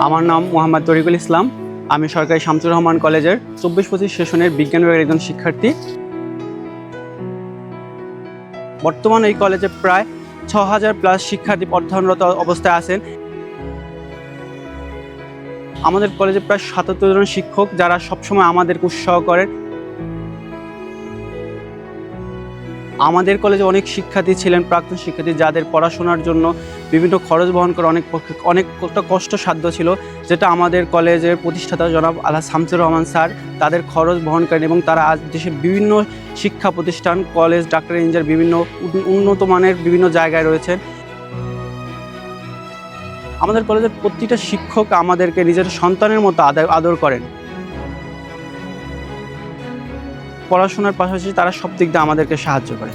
আমার নাম মোহাম্মদ তরিকুল ইসলাম। আমি সরকারি শামসুর রহমান কলেজের 24-25 সেশনের বিজ্ঞান বিভাগের একজন শিক্ষার্থী। বর্তমানে এই কলেজে প্রায় 6000+ শিক্ষার্থী অধ্যয়নরত অবস্থায় আছেন। আমাদের কলেজে প্রায় 77 জন শিক্ষক, যারা সবসময় আমাদেরকে উৎসাহ করেন। আমাদের কলেজে অনেক শিক্ষার্থী ছিলেন, প্রাক্তন শিক্ষার্থী, যাদের পড়াশোনার জন্য বিভিন্ন খরচ বহন করা অনেকটা কষ্টসাধ্য ছিল, যেটা আমাদের কলেজের প্রতিষ্ঠাতা জনাব আলহাজ শামসুর রহমান স্যার তাদের খরচ বহন করেন এবং তারা আজ দেশের বিভিন্ন শিক্ষা প্রতিষ্ঠান, কলেজ, ডাক্তার, ইঞ্জিনিয়ার, বিভিন্ন উন্নত মানের বিভিন্ন জায়গায় রয়েছেন। আমাদের কলেজের প্রতিটা শিক্ষক আমাদেরকে নিজের সন্তানের মতো আদর করেন। পড়াশোনার পাশাপাশি তারা সব দিক দিয়ে আমাদেরকে সাহায্য করে।